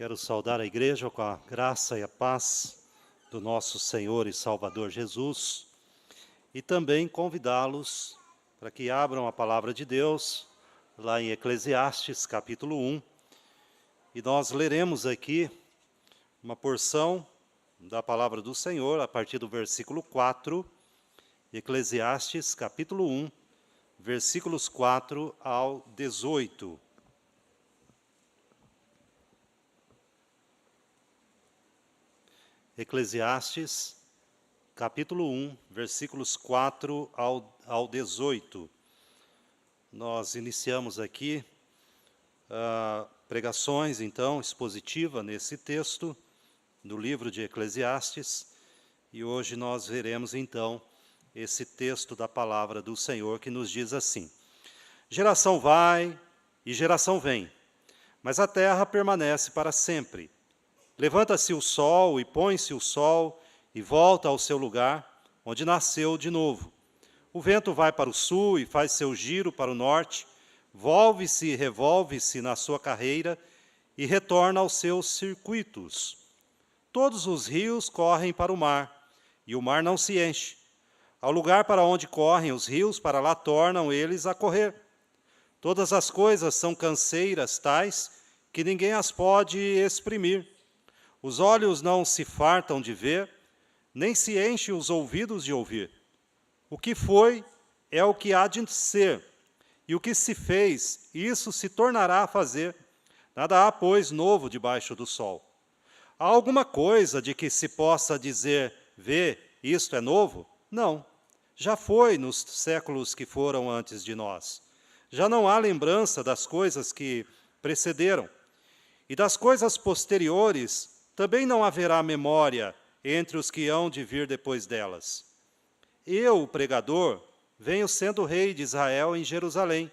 Quero saudar a igreja com a graça e a paz do nosso Senhor e Salvador Jesus e também convidá-los para que abram a palavra de Deus lá em Eclesiastes, capítulo 1. E nós leremos aqui uma porção da palavra do Senhor a partir do versículo 4, Eclesiastes, capítulo 1, versículos 4 ao 18. Eclesiastes, capítulo 1, versículos 4 ao 18. Nós iniciamos aqui pregações, então, expositiva nesse texto, do livro de Eclesiastes, e hoje nós veremos, então, esse texto da palavra do Senhor que nos diz assim: Geração vai e geração vem, mas a terra permanece para sempre. Levanta-se o sol e põe-se o sol e volta ao seu lugar, onde nasceu de novo. O vento vai para o sul e faz seu giro para o norte, volve-se e revolve-se na sua carreira e retorna aos seus circuitos. Todos os rios correm para o mar, e o mar não se enche. Ao lugar para onde correm os rios, para lá tornam eles a correr. Todas as coisas são canseiras tais que ninguém as pode exprimir. Os olhos não se fartam de ver, nem se enchem os ouvidos de ouvir. O que foi é o que há de ser, e o que se fez, isso se tornará a fazer. Nada há, pois, novo debaixo do sol. Há alguma coisa de que se possa dizer, vê, isto é novo? Não. Já foi nos séculos que foram antes de nós. Já não há lembrança das coisas que precederam. E das coisas posteriores também não haverá memória entre os que hão de vir depois delas. Eu, o pregador, venho sendo rei de Israel em Jerusalém.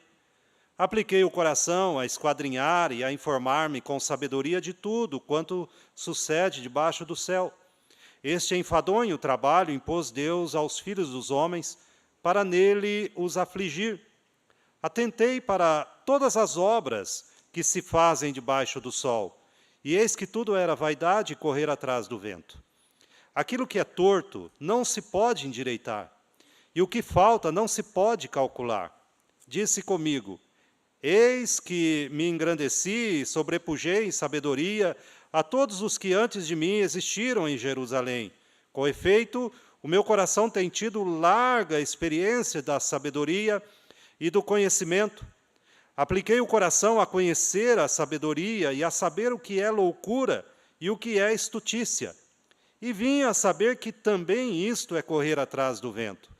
Apliquei o coração a esquadrinhar e a informar-me com sabedoria de tudo quanto sucede debaixo do céu. Este enfadonho trabalho impôs Deus aos filhos dos homens para nele os afligir. Atentei para todas as obras que se fazem debaixo do sol, e eis que tudo era vaidade e correr atrás do vento. Aquilo que é torto não se pode endireitar, e o que falta não se pode calcular. Disse comigo, eis que me engrandeci e sobrepujei em sabedoria a todos os que antes de mim existiram em Jerusalém. Com efeito, o meu coração tem tido larga experiência da sabedoria e do conhecimento. Apliquei o coração a conhecer a sabedoria e a saber o que é loucura e o que é estutícia. E vim a saber que também isto é correr atrás do vento.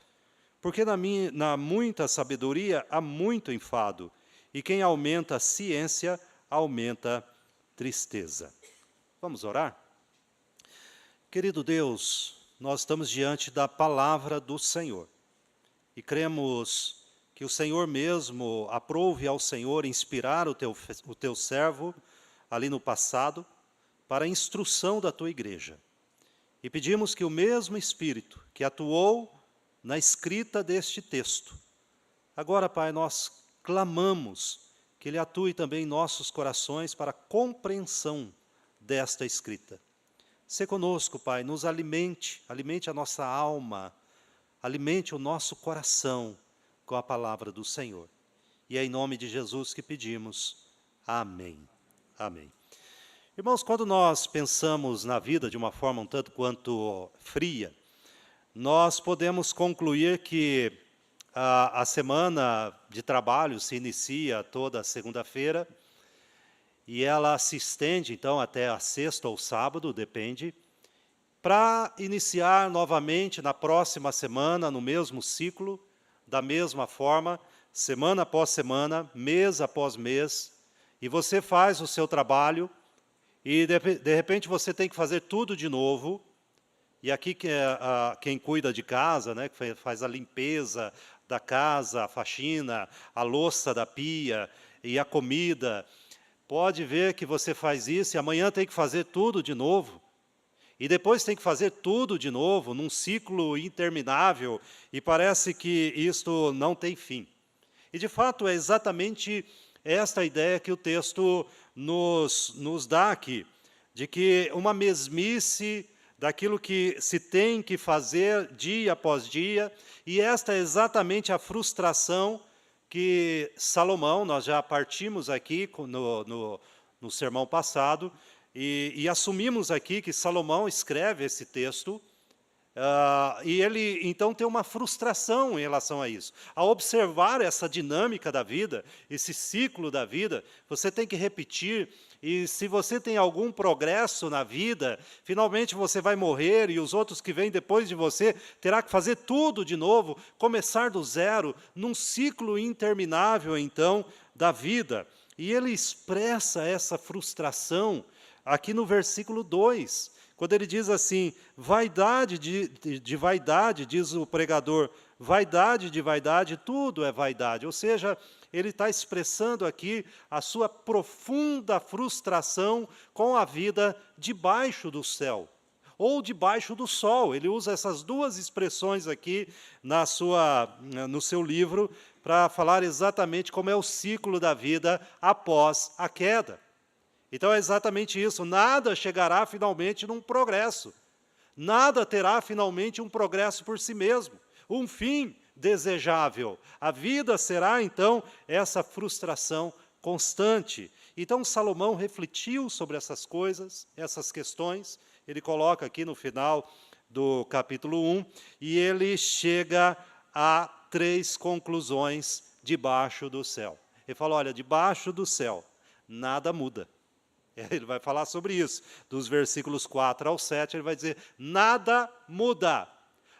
Porque na muita sabedoria há muito enfado, e quem aumenta a ciência, aumenta tristeza. Vamos orar? Querido Deus, nós estamos diante da palavra do Senhor, e cremos que o Senhor mesmo aprove ao Senhor inspirar o teu servo ali no passado para a instrução da tua igreja. E pedimos que o mesmo Espírito que atuou na escrita deste texto, agora, Pai, nós clamamos que Ele atue também em nossos corações para a compreensão desta escrita. Sê conosco, Pai, nos alimente a nossa alma, alimente o nosso coração com a palavra do Senhor. E é em nome de Jesus que pedimos. Amém. Amém. Irmãos, quando nós pensamos na vida de uma forma um tanto quanto fria, nós podemos concluir que a semana de trabalho se inicia toda segunda-feira e ela se estende, então, até a sexta ou sábado, depende, para iniciar novamente na próxima semana, no mesmo ciclo, da mesma forma, semana após semana, mês após mês, e você faz o seu trabalho, e de repente você tem que fazer tudo de novo, e aqui quem cuida de casa, né, que faz a limpeza da casa, a faxina, a louça da pia e a comida, pode ver que você faz isso e amanhã tem que fazer tudo de novo. E depois tem que fazer tudo de novo, num ciclo interminável, e parece que isto não tem fim. E, de fato, é exatamente esta ideia que o texto nos dá aqui. de que uma mesmice daquilo que se tem que fazer dia após dia, e esta é exatamente a frustração que Salomão, nós já partimos aqui no sermão passado, e assumimos aqui que Salomão escreve esse texto, e ele, então, tem uma frustração em relação a isso. Ao observar essa dinâmica da vida, esse ciclo da vida, você tem que repetir, e se você tem algum progresso na vida, finalmente você vai morrer, e os outros que vêm depois de você terá que fazer tudo de novo, começar do zero, num ciclo interminável, então, da vida. E ele expressa essa frustração aqui no versículo 2, quando ele diz assim, vaidade de vaidade, diz o pregador, vaidade de vaidade, tudo é vaidade. Ou seja, ele está expressando aqui a sua profunda frustração com a vida debaixo do céu, ou debaixo do sol. Ele usa essas duas expressões aqui no seu livro, para falar exatamente como é o ciclo da vida após a queda. Então é exatamente isso, nada chegará finalmente num progresso, nada terá finalmente um progresso por si mesmo, um fim desejável. A vida será então essa frustração constante. Então Salomão refletiu sobre essas coisas, essas questões, ele coloca aqui no final do capítulo 1, e ele chega a 3 conclusões debaixo do céu. Ele fala, olha, debaixo do céu, nada muda. Ele vai falar sobre isso. Dos versículos 4 ao 7, ele vai dizer, nada muda.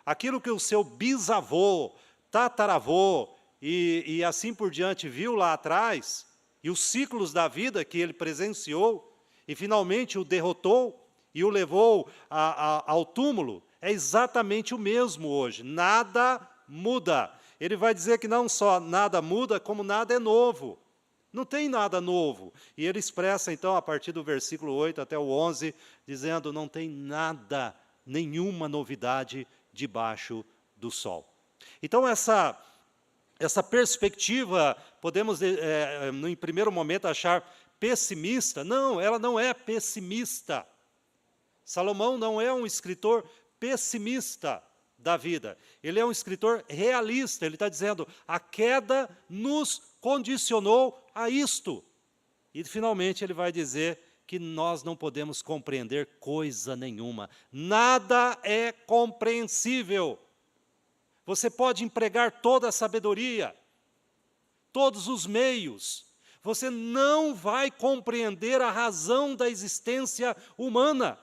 Aquilo que o seu bisavô, tataravô e assim por diante viu lá atrás, e os ciclos da vida que ele presenciou, e finalmente o derrotou e o levou ao túmulo, é exatamente o mesmo hoje. Nada muda. Ele vai dizer que não só nada muda, como nada é novo. Não tem nada novo. E ele expressa, então, a partir do versículo 8 até o 11, dizendo, não tem nada, nenhuma novidade debaixo do sol. Então, essa perspectiva, podemos, em primeiro momento, achar pessimista. Não, ela não é pessimista. Salomão não é um escritor pessimista da vida. Ele é um escritor realista. Ele está dizendo, a queda nos condicionou a isto. E, finalmente, ele vai dizer que nós não podemos compreender coisa nenhuma. Nada é compreensível. Você pode empregar toda a sabedoria, todos os meios. Você não vai compreender a razão da existência humana.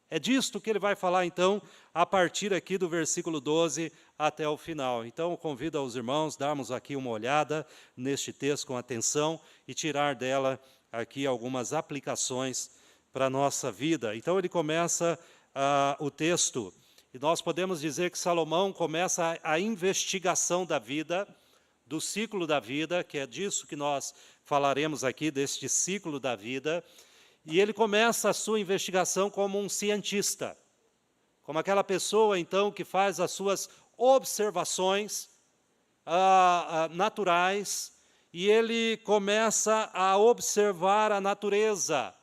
É disto que ele vai falar, então, a partir aqui do versículo 12 até o final. Então, eu convido aos irmãos a darmos aqui uma olhada neste texto com atenção e tirar dela aqui algumas aplicações para a nossa vida. Então, ele começa o texto, e nós podemos dizer que Salomão começa a investigação da vida, do ciclo da vida, que é disso que nós falaremos aqui, deste ciclo da vida. E ele começa a sua investigação como um cientista, como aquela pessoa, então, que faz as suas observações naturais, e ele começa a observar a natureza,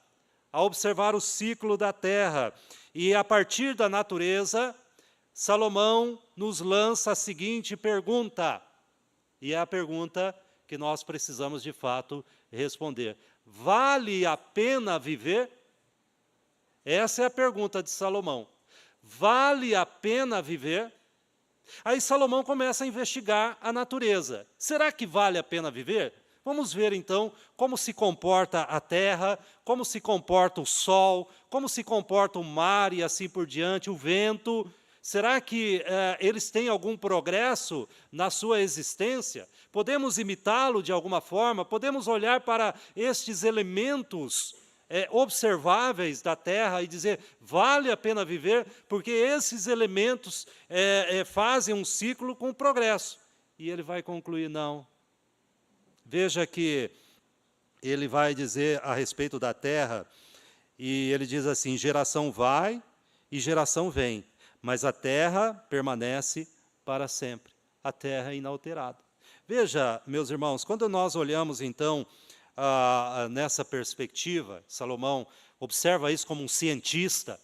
a observar o ciclo da terra. E, a partir da natureza, Salomão nos lança a seguinte pergunta, e é a pergunta que nós precisamos, de fato, responder. Vale a pena viver? Essa é a pergunta de Salomão. Vale a pena viver? Aí Salomão começa a investigar a natureza. Será que vale a pena viver? Vamos ver, então, como se comporta a terra, como se comporta o sol, como se comporta o mar e assim por diante, o vento. Será que eles têm algum progresso na sua existência? Podemos imitá-lo de alguma forma? Podemos olhar para estes elementos observáveis da terra e dizer, vale a pena viver? Porque esses elementos fazem um ciclo com progresso. E ele vai concluir, não. Veja que ele vai dizer a respeito da terra, e ele diz assim, geração vai e geração vem, mas a terra permanece para sempre. A terra é inalterada. Veja, meus irmãos, quando nós olhamos, então, nessa perspectiva, Salomão observa isso como um cientista.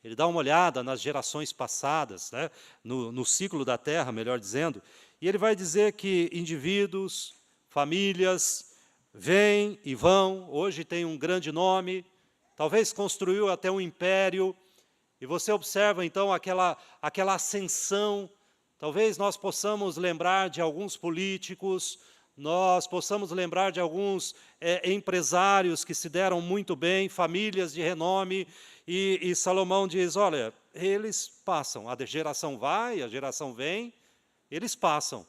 Ele dá uma olhada nas gerações passadas, né, no ciclo da Terra, melhor dizendo, e ele vai dizer que indivíduos, famílias, vêm e vão, hoje tem um grande nome, talvez construiu até um império, e você observa então aquela ascensão. Talvez nós possamos lembrar de alguns políticos, nós possamos lembrar de alguns empresários que se deram muito bem, famílias de renome, e Salomão diz, olha, eles passam, a geração vai, a geração vem, eles passam.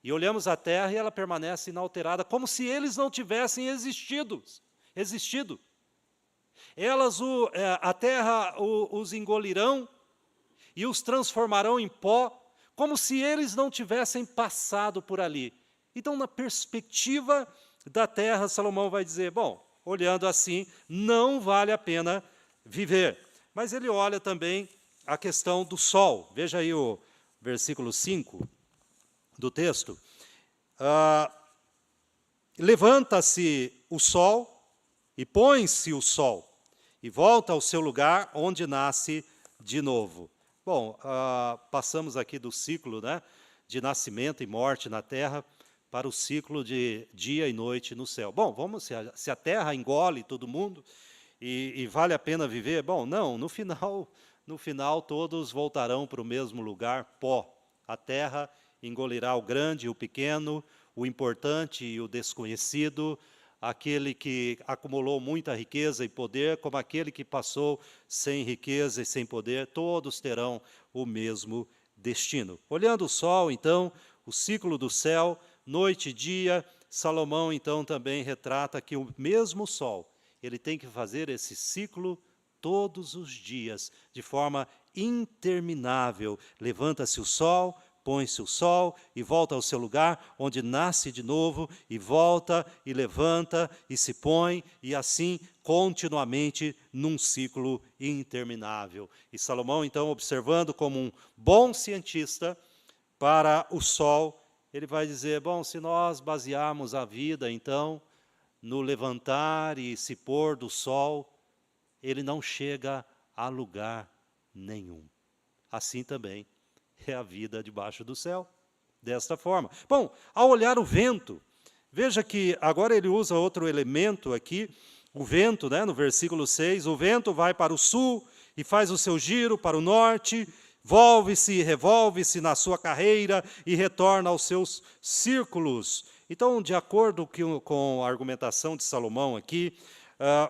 E olhamos a terra e ela permanece inalterada, como se eles não tivessem existido. A terra os engolirão e os transformarão em pó, como se eles não tivessem passado por ali. Então, na perspectiva da terra, Salomão vai dizer, bom, olhando assim, não vale a pena viver. Mas ele olha também a questão do sol. Veja aí o versículo 5 do texto. Levanta-se o sol e põe-se o sol, e volta ao seu lugar onde nasce de novo. Bom, passamos aqui do ciclo, né, de nascimento e morte na terra para o ciclo de dia e noite no céu. Bom, se a terra engole todo mundo e vale a pena viver? Bom, não, no final todos voltarão para o mesmo lugar, pó. A terra engolirá o grande e o pequeno, o importante e o desconhecido, aquele que acumulou muita riqueza e poder, como aquele que passou sem riqueza e sem poder, todos terão o mesmo destino. Olhando o sol, então, o ciclo do céu, noite e dia, Salomão, então, também retrata que o mesmo sol, ele tem que fazer esse ciclo todos os dias, de forma interminável. Levanta-se o sol, põe-se o sol e volta ao seu lugar, onde nasce de novo, e volta, e levanta, e se põe, e assim continuamente num ciclo interminável. E Salomão, então, observando como um bom cientista para o sol, ele vai dizer, bom, se nós basearmos a vida, então, no levantar e se pôr do sol, ele não chega a lugar nenhum. Assim também é a vida debaixo do céu, desta forma. Bom, ao olhar o vento, veja que agora ele usa outro elemento aqui, o vento, né, no versículo 6, o vento vai para o sul e faz o seu giro para o norte, volve-se e revolve-se na sua carreira e retorna aos seus círculos. Então, de acordo com a argumentação de Salomão aqui,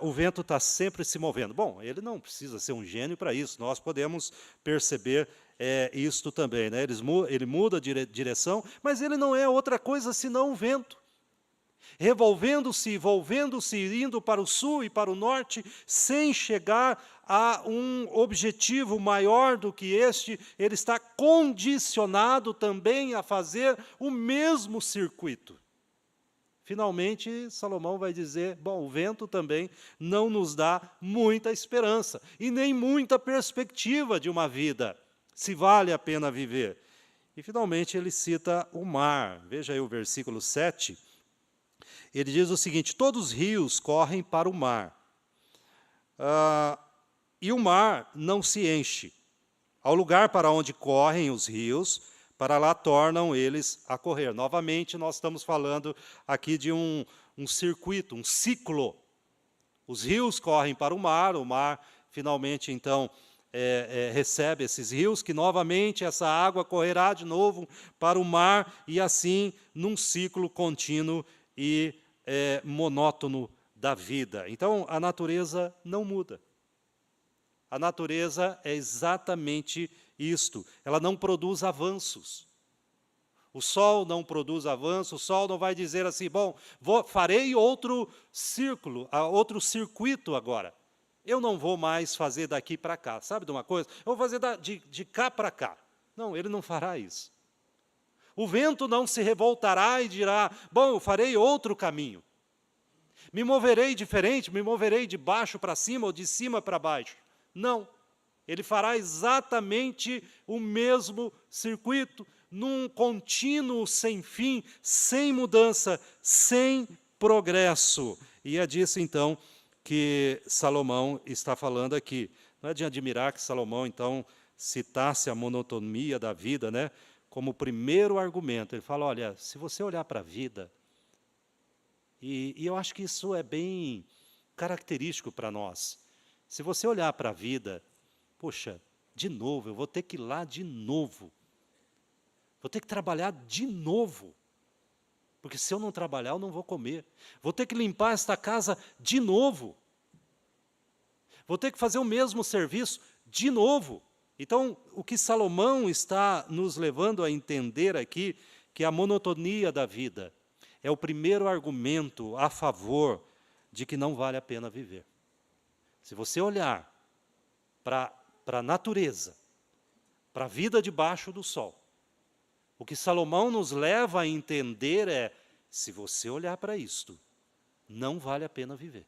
o vento está sempre se movendo. Bom, ele não precisa ser um gênio para isso, nós podemos perceber isto também, né? Ele muda de direção, mas ele não é outra coisa senão o vento. Revolvendo-se, envolvendo-se, indo para o sul e para o norte, sem chegar a um objetivo maior do que este, ele está condicionado também a fazer o mesmo circuito. Finalmente, Salomão vai dizer, bom, o vento também não nos dá muita esperança, e nem muita perspectiva de uma vida, se vale a pena viver. E, finalmente, ele cita o mar. Veja aí o versículo 7. Ele diz o seguinte, todos os rios correm para o mar, e o mar não se enche. Ao lugar para onde correm os rios, para lá tornam eles a correr. Novamente, nós estamos falando aqui de um circuito, um ciclo. Os rios correm para o mar finalmente, então, recebe esses rios, que novamente essa água correrá de novo para o mar, e assim, num ciclo contínuo e monótono da vida. Então, a natureza não muda. A natureza é exatamente isto. Ela não produz avanços. O sol não produz avanços, o sol não vai dizer assim, bom, farei outro círculo, outro circuito agora. Eu não vou mais fazer daqui para cá. Sabe de uma coisa? Eu vou fazer de cá para cá. Não, ele não fará isso. O vento não se revoltará e dirá, bom, eu farei outro caminho. Me moverei diferente, me moverei de baixo para cima ou de cima para baixo. Não, ele fará exatamente o mesmo circuito, num contínuo sem fim, sem mudança, sem progresso. E é disso, então, que Salomão está falando aqui. Não é de admirar que Salomão, então, citasse a monotonia da vida, né, como primeiro argumento. Ele fala, olha, se você olhar para a vida, e eu acho que isso é bem característico para nós. Se você olhar para a vida, poxa, de novo, eu vou ter que ir lá de novo. Vou ter que trabalhar de novo. Porque se eu não trabalhar, eu não vou comer. Vou ter que limpar esta casa de novo. Vou ter que fazer o mesmo serviço de novo. Então, o que Salomão está nos levando a entender aqui, que a monotonia da vida é o primeiro argumento a favor de que não vale a pena viver. Se você olhar para a natureza, para a vida debaixo do sol, o que Salomão nos leva a entender é, se você olhar para isto, não vale a pena viver.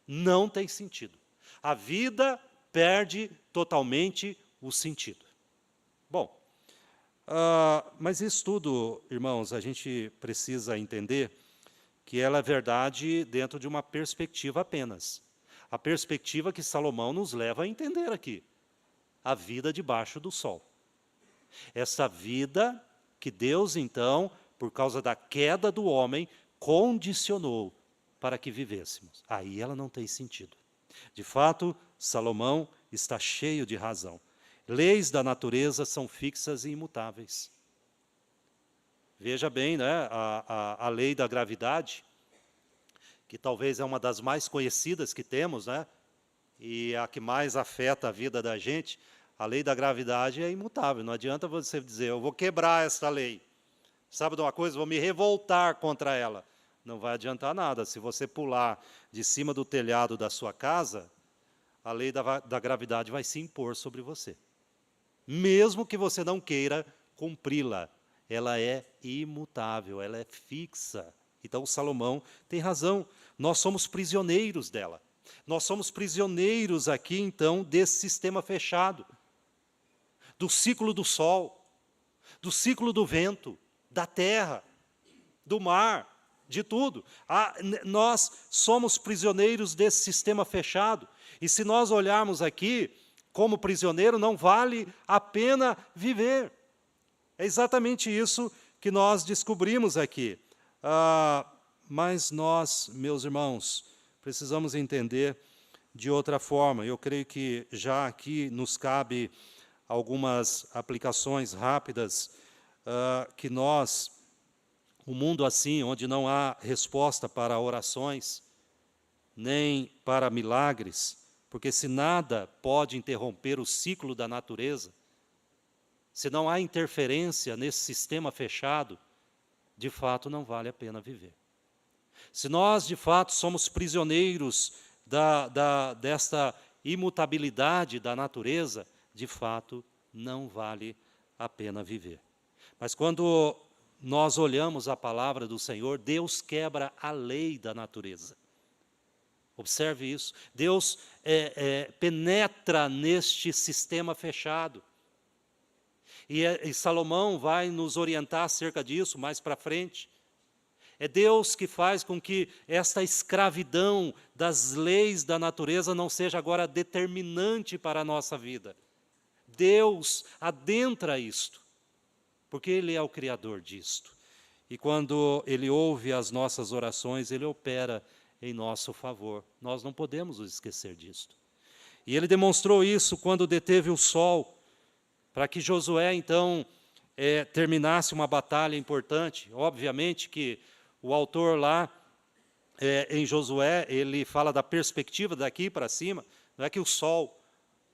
Não tem sentido. A vida perde totalmente o sentido. Bom, mas isso tudo, irmãos, a gente precisa entender que ela é verdade dentro de uma perspectiva apenas. A perspectiva que Salomão nos leva a entender aqui. A vida debaixo do sol. Essa vida que Deus, então, por causa da queda do homem, condicionou para que vivêssemos. Aí ela não tem sentido. De fato, Salomão está cheio de razão. Leis da natureza são fixas e imutáveis. Veja bem, né, a lei da gravidade, que talvez é uma das mais conhecidas que temos, né, e a que mais afeta a vida da gente. A lei da gravidade é imutável, não adianta você dizer, eu vou quebrar esta lei. Sabe de uma coisa? Vou me revoltar contra ela. Não vai adiantar nada. Se você pular de cima do telhado da sua casa, a lei da gravidade vai se impor sobre você. Mesmo que você não queira cumpri-la, ela é imutável, ela é fixa. Então, Salomão tem razão, nós somos prisioneiros dela. Nós somos prisioneiros aqui, então, desse sistema fechado. Do ciclo do sol, do ciclo do vento, da terra, do mar, de tudo. Nós somos prisioneiros desse sistema fechado. E se nós olharmos aqui, como prisioneiro, não vale a pena viver. É exatamente isso que nós descobrimos aqui. Mas nós, meus irmãos, precisamos entender de outra forma. Eu creio que já aqui nos cabe algumas aplicações rápidas, que nós, um mundo assim, onde não há resposta para orações, nem para milagres, porque se nada pode interromper o ciclo da natureza, se não há interferência nesse sistema fechado, de fato não vale a pena viver. Se nós, de fato, somos prisioneiros desta imutabilidade da natureza, de fato, não vale a pena viver. Mas quando nós olhamos a palavra do Senhor, Deus quebra a lei da natureza. Observe isso. Deus penetra neste sistema fechado. E Salomão vai nos orientar acerca disso mais para frente. É Deus que faz com que esta escravidão das leis da natureza não seja agora determinante para a nossa vida. Deus adentra isto, porque Ele é o Criador disto. E quando Ele ouve as nossas orações, Ele opera em nosso favor. Nós não podemos nos esquecer disto. E Ele demonstrou isso quando deteve o sol, para que Josué, então, terminasse uma batalha importante. Obviamente que o autor lá, em Josué, ele fala da perspectiva daqui para cima, não é que o sol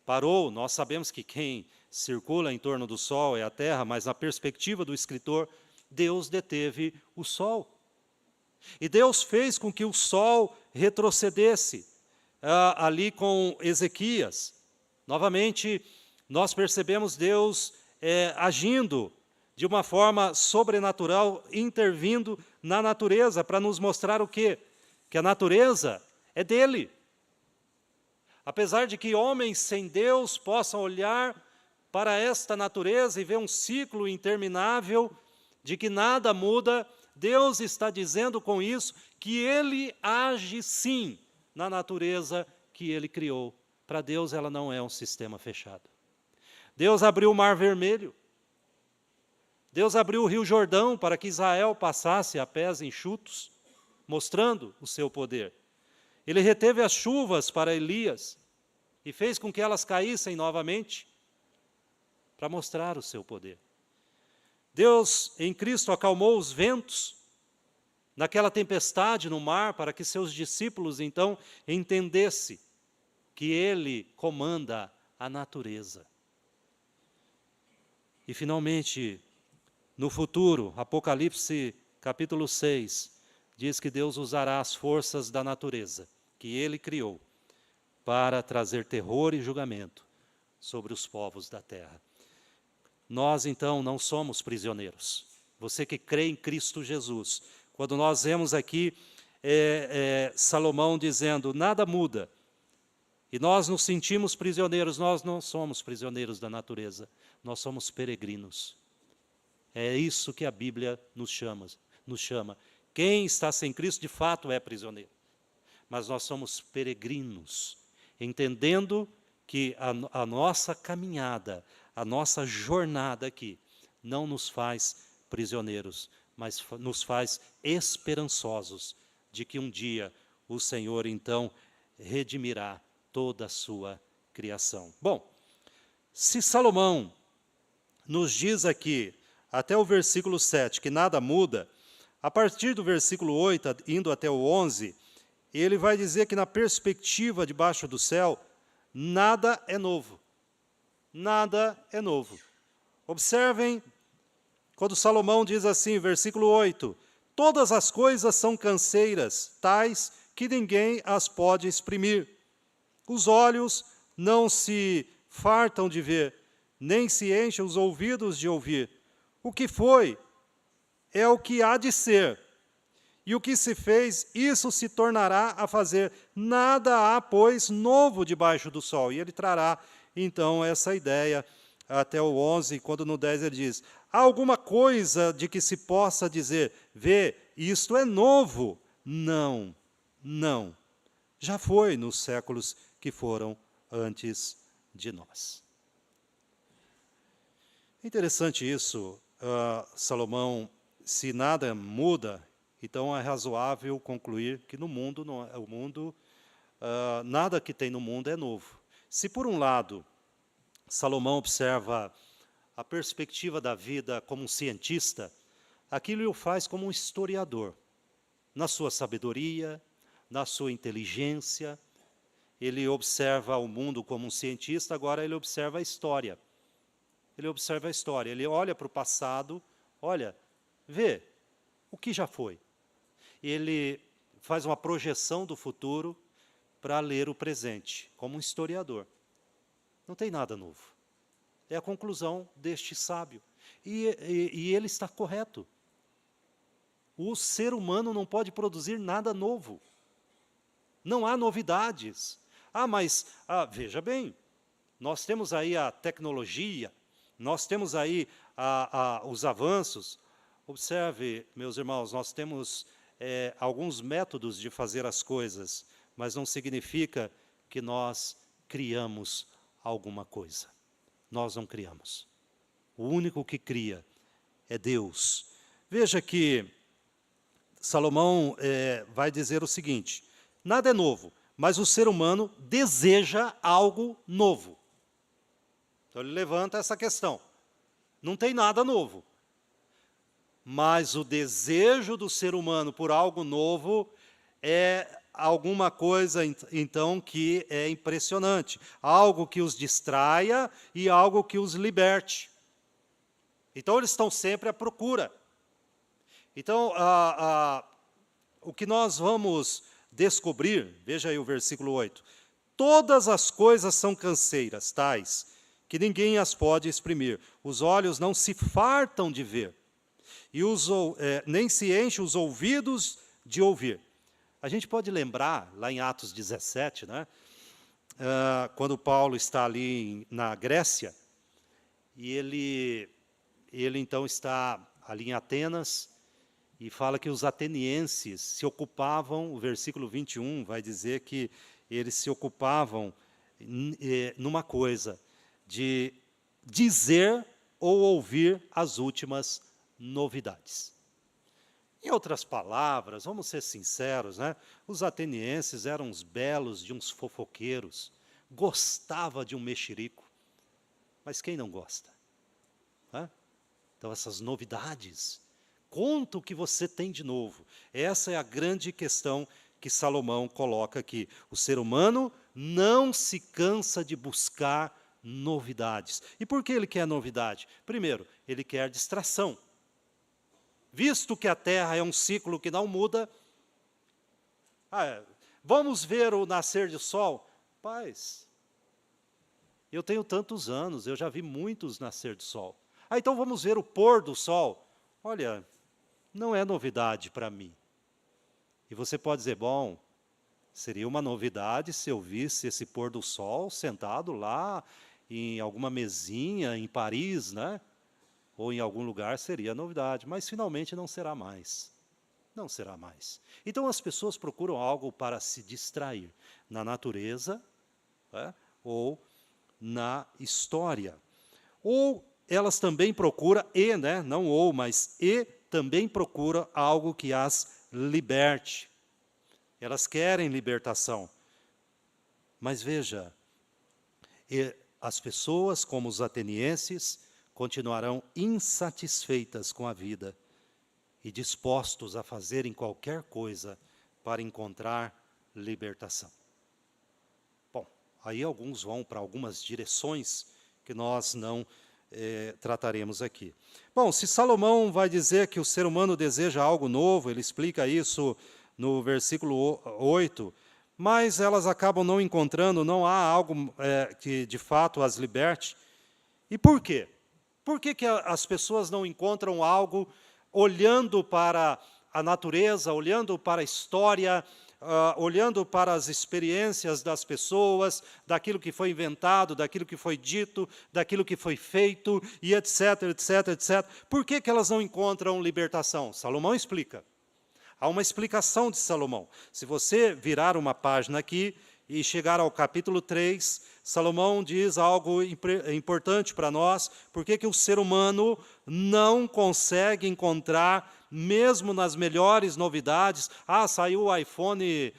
parou, nós sabemos que quem circula em torno do sol é a terra, mas na perspectiva do escritor, Deus deteve o sol. E Deus fez com que o sol retrocedesse ali com Ezequias. Novamente, nós percebemos Deus agindo de uma forma sobrenatural, intervindo na natureza, para nos mostrar o quê? Que a natureza é dele. Apesar de que homens sem Deus possam olhar para esta natureza e ver um ciclo interminável de que nada muda, Deus está dizendo com isso que Ele age sim na natureza que ele criou. Para Deus, ela não é um sistema fechado. Deus abriu o Mar Vermelho. Deus abriu o Rio Jordão para que Israel passasse a pés enxutos, mostrando o seu poder. Ele reteve as chuvas para Elias e fez com que elas caíssem novamente para mostrar o seu poder. Deus, em Cristo, acalmou os ventos naquela tempestade no mar para que seus discípulos, então, entendessem que Ele comanda a natureza. E, finalmente, no futuro, Apocalipse capítulo 6, diz que Deus usará as forças da natureza, que Ele criou, para trazer terror e julgamento sobre os povos da terra. Nós, então, não somos prisioneiros. Você que crê em Cristo Jesus, quando nós vemos aqui Salomão dizendo, nada muda, e nós nos sentimos prisioneiros, nós não somos prisioneiros da natureza, nós somos peregrinos. É isso que a Bíblia nos chama. Quem está sem Cristo, de fato, é prisioneiro. Mas nós somos peregrinos, entendendo que a nossa caminhada, a nossa jornada aqui, não nos faz prisioneiros, mas nos faz esperançosos de que um dia o Senhor, então, redimirá toda a sua criação. Bom, se Salomão nos diz aqui, até o versículo 7, que nada muda, a partir do versículo 8, indo até o 11, ele vai dizer que na perspectiva debaixo do céu, nada é novo. Nada é novo. Observem, quando Salomão diz assim, versículo 8, todas as coisas são canseiras, tais que ninguém as pode exprimir. Os olhos não se fartam de ver, nem se enchem os ouvidos de ouvir. O que foi é o que há de ser, e o que se fez, isso se tornará a fazer. Nada há, pois, novo debaixo do sol. E ele trará, então, essa ideia até o 11, quando no 10 ele diz, há alguma coisa de que se possa dizer, vê, isto é novo? Não, não. Já foi nos séculos que foram antes de nós. Interessante isso, Salomão, se nada muda, então é razoável concluir que no mundo, nada que tem no mundo é novo. Se por um lado, Salomão observa a perspectiva da vida como um cientista, aquilo o faz como um historiador, na sua sabedoria, na sua inteligência. Ele observa o mundo como um cientista, agora ele observa a história. Ele observa a história, ele olha para o passado, olha, vê o que já foi. Ele faz uma projeção do futuro para ler o presente, como um historiador. Não tem nada novo. É a conclusão deste sábio. E ele está correto. O ser humano não pode produzir nada novo. Não há novidades. Mas veja bem, nós temos aí a tecnologia, nós temos aí os avanços. Observe, meus irmãos, nós temos alguns métodos de fazer as coisas, mas não significa que nós criamos alguma coisa. Nós não criamos. O único que cria é Deus. Veja que Salomão vai dizer o seguinte, nada é novo, mas o ser humano deseja algo novo. Então ele levanta essa questão. Não tem nada novo. Mas o desejo do ser humano por algo novo é alguma coisa, então, que é impressionante. Algo que os distraia e algo que os liberte. Então, eles estão sempre à procura. Então, o que nós vamos descobrir, veja aí o versículo 8. Todas as coisas são canseiras, tais, que ninguém as pode exprimir. Os olhos não se fartam de ver, e nem se enchem os ouvidos de ouvir. A gente pode lembrar, lá em Atos 17, né, quando Paulo está ali na Grécia, e ele então está ali em Atenas, e fala que os atenienses se ocupavam, o versículo 21 vai dizer que eles se ocupavam numa coisa, de dizer ou ouvir as últimas novidades. Em outras palavras, vamos ser sinceros, né? Os atenienses eram uns belos de uns fofoqueiros, gostava de um mexerico, mas quem não gosta? Né? Então essas novidades, conta o que você tem de novo. Essa é a grande questão que Salomão coloca aqui. O ser humano não se cansa de buscar novidades. E por que ele quer novidade? Primeiro, ele quer distração. Visto que a Terra é um ciclo que não muda, vamos ver o nascer do sol? Paz, eu tenho tantos anos, eu já vi muitos nascer do sol. Então vamos ver o pôr do sol? Olha, não é novidade para mim. E você pode dizer, bom, seria uma novidade se eu visse esse pôr do sol sentado lá em alguma mesinha em Paris, né? Ou em algum lugar seria novidade, mas finalmente não será mais. Não será mais. Então as pessoas procuram algo para se distrair, na natureza, né? Ou na história. Ou elas também procuram, não ou, mas também procuram algo que as liberte. Elas querem libertação. Mas veja, as pessoas, como os atenienses, continuarão insatisfeitas com a vida e dispostos a fazerem qualquer coisa para encontrar libertação. Bom, aí alguns vão para algumas direções que nós não trataremos aqui. Bom, se Salomão vai dizer que o ser humano deseja algo novo, ele explica isso no versículo 8, mas elas acabam não encontrando, não há algo que de fato as liberte. E por quê? Por que as pessoas não encontram algo olhando para a natureza, olhando para a história, olhando para as experiências das pessoas, daquilo que foi inventado, daquilo que foi dito, daquilo que foi feito, e etc, etc, etc. Por que elas não encontram libertação? Salomão explica. Há uma explicação de Salomão. Se você virar uma página aqui e chegar ao capítulo 3, Salomão diz algo importante para nós, por que o ser humano não consegue encontrar, mesmo nas melhores novidades, saiu o iPhone,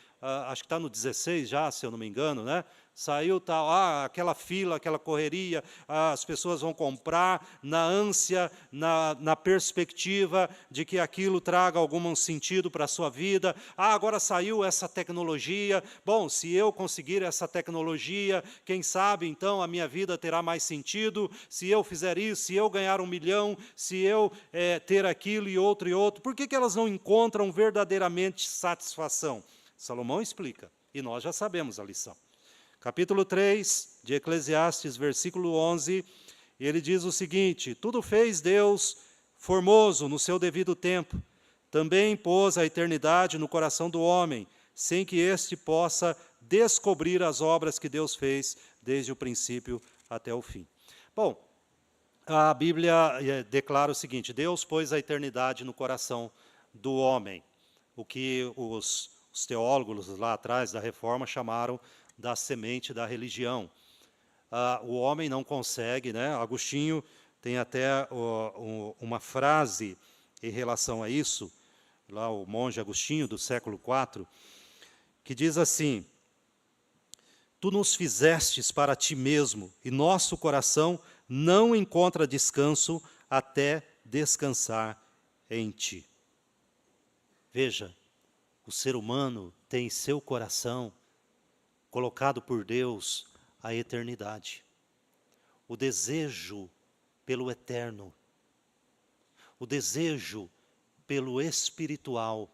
acho que está no 16 já, se eu não me engano, né? Saiu tal, aquela fila, aquela correria, as pessoas vão comprar na ânsia, na perspectiva de que aquilo traga algum sentido para a sua vida. Agora saiu essa tecnologia, bom, se eu conseguir essa tecnologia, quem sabe então a minha vida terá mais sentido, se eu fizer isso, se eu ganhar 1 milhão, se eu ter aquilo e outro. Por que elas não encontram verdadeiramente satisfação? Salomão explica, e nós já sabemos a lição. Capítulo 3 de Eclesiastes, versículo 11, ele diz o seguinte: tudo fez Deus formoso no seu devido tempo, também pôs a eternidade no coração do homem, sem que este possa descobrir as obras que Deus fez desde o princípio até o fim. Bom, a Bíblia declara o seguinte: Deus pôs a eternidade no coração do homem, o que os teólogos lá atrás da Reforma chamaram da semente da religião. O homem não consegue, né? Agostinho tem até uma frase em relação a isso, lá o monge Agostinho, do século IV, que diz assim: tu nos fizestes para ti mesmo, e nosso coração não encontra descanso até descansar em ti. Veja, o ser humano tem em seu coração, colocado por Deus, a eternidade. O desejo pelo eterno. O desejo pelo espiritual.